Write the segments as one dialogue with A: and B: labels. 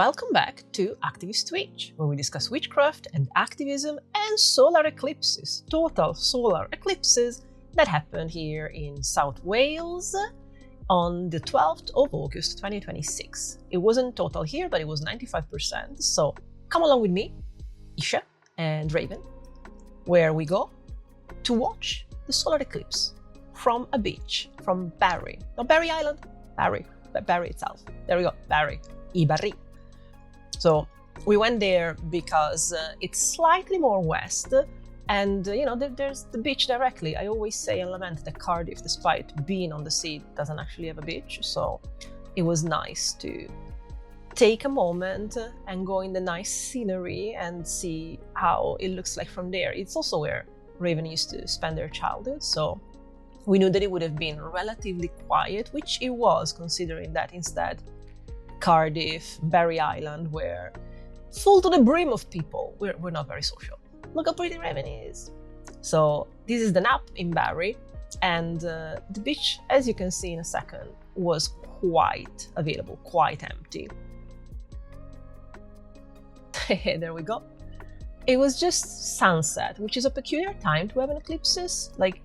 A: Welcome back to Activist Twitch, where we discuss witchcraft and activism and solar eclipses, total solar eclipses that happened here in South Wales on the 12th of August 2026. It wasn't total here, but it was 95%, so come along with me, Ysha and Raven, where we go to watch the solar eclipse from a beach, from Barry. Not Barry Island, Barry, but Barry itself. There we go, Barry, Ibarri. So we went there because it's slightly more west, and there's the beach directly. I always say and lament that Cardiff, despite being on the sea, doesn't actually have a beach. So it was nice to take a moment and go in the nice scenery and see how it looks like from there. It's also where Raven used to spend their childhood, so we knew that it would have been relatively quiet, which it was, considering that instead Cardiff, Barry Island were full to the brim of people. We're not very social. Look how pretty Raven is. So this is the nap in Barry, and the beach, as you can see in a second, was quite available, quite empty. There we go. It was just sunset, which is a peculiar time to have an eclipses. Like,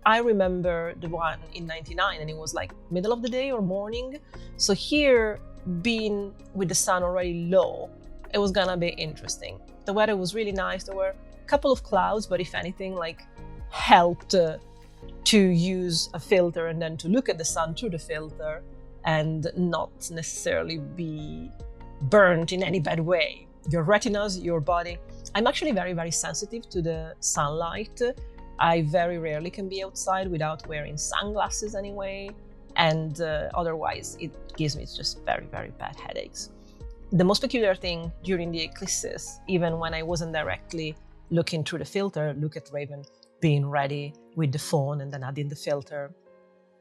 A: I remember the one in '99 and it was like middle of the day or morning. So here, being with the sun already low, it was gonna be interesting. The weather was really nice. There were a couple of clouds, but if anything, like, helped to use a filter and then to look at the sun through the filter and not necessarily be burnt in any bad way. Your retinas, your body. I'm actually very, very sensitive to the sunlight. I very rarely can be outside without wearing sunglasses anyway, and otherwise it gives me just very, very bad headaches. The most peculiar thing during the eclipses, even when I wasn't directly looking through the filter, look at Raven being ready with the phone and then adding the filter,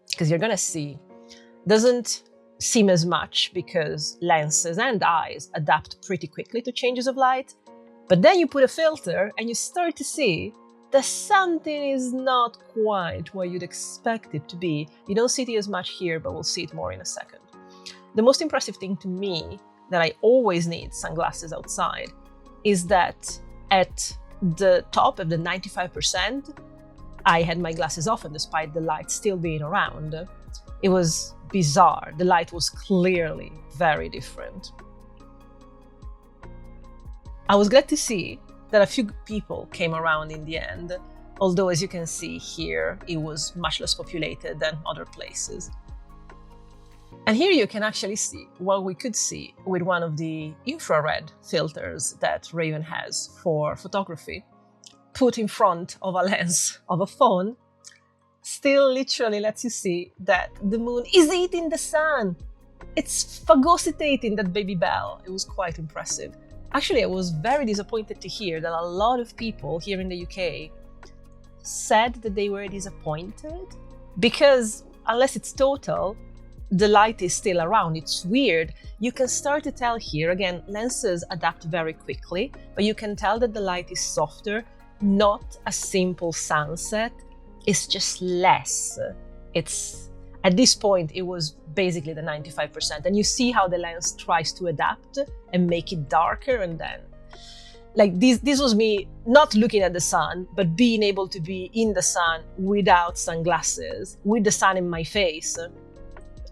A: because you're gonna see, doesn't seem as much because lenses and eyes adapt pretty quickly to changes of light, but then you put a filter and you start to see that something is not quite what you'd expect it to be. You don't see it as much here, but we'll see it more in a second. The most impressive thing to me, that I always need sunglasses outside, is that at the top of the 95%, I had my glasses off, and despite the light still being around, it was bizarre. The light was clearly very different. I was glad to see that a few people came around in the end, although as you can see here, it was much less populated than other places. And here you can actually see what we could see with one of the infrared filters that Raven has for photography, put in front of a lens of a phone, still literally lets you see that the moon is eating the sun. It's phagocytating that baby bell. It was quite impressive. Actually, I was very disappointed to hear that a lot of people here in the UK said that they were disappointed because unless it's total, the light is still around. It's weird. You can start to tell here, again, lenses adapt very quickly, but you can tell that the light is softer, not a simple sunset. It's just less. At this point, it was basically the 95%. And you see how the lens tries to adapt and make it darker. And then, like, this was me not looking at the sun, but being able to be in the sun without sunglasses, with the sun in my face,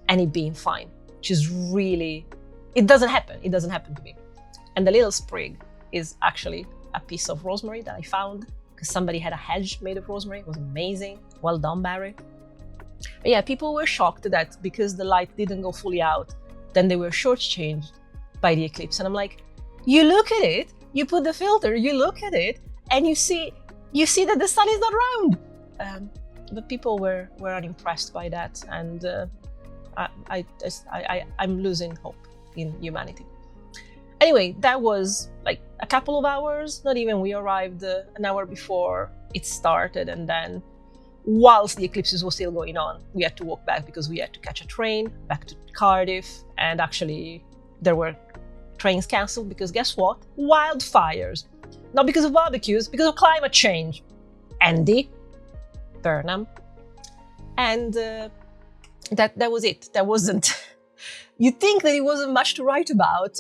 A: and it being fine, which is really, it doesn't happen. It doesn't happen to me. And the little sprig is actually a piece of rosemary that I found because somebody had a hedge made of rosemary. It was amazing. Well done, Barry. But yeah, people were shocked that because the light didn't go fully out, then they were shortchanged by the eclipse. And I'm like, you look at it, you put the filter, you look at it, and you see that the sun is not round. But people were unimpressed by that, and I'm losing hope in humanity. Anyway, that was like a couple of hours, not even. We arrived an hour before it started, and then whilst the eclipses were still going on, we had to walk back because we had to catch a train back to Cardiff, and actually there were trains cancelled because guess what? Wildfires. Not because of barbecues, because of climate change. Andy Burnham. And that was it. That wasn't... You'd think that it wasn't much to write about,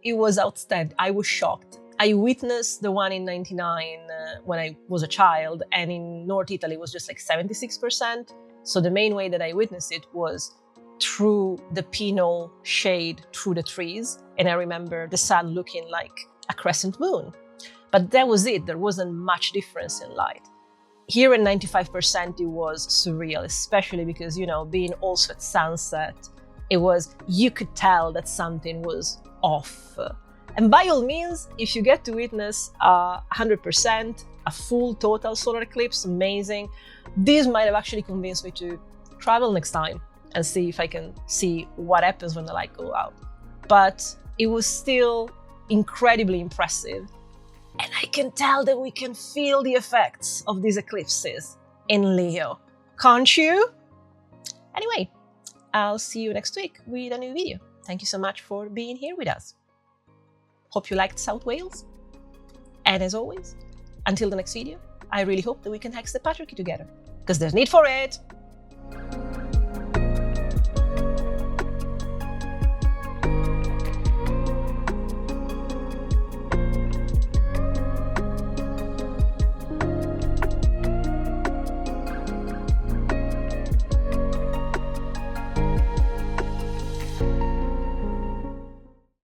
A: it was outstanding. I was shocked. I witnessed the one in 99 when I was a child, and in North Italy it was just like 76%. So the main way that I witnessed it was through the pinot shade through the trees. And I remember the sun looking like a crescent moon. But that was it. There wasn't much difference in light. Here at 95%, it was surreal, especially because, being also at sunset, you could tell that something was off. And by all means, if you get to witness 100%, a full total solar eclipse, amazing. This might have actually convinced me to travel next time and see if I can see what happens when the light goes out. But it was still incredibly impressive. And I can tell that we can feel the effects of these eclipses in Leo. Can't you? Anyway, I'll see you next week with a new video. Thank you so much for being here with us. Hope you liked South Wales. And as always, until the next video, I really hope that we can hex the patriarchy together, because there's need for it.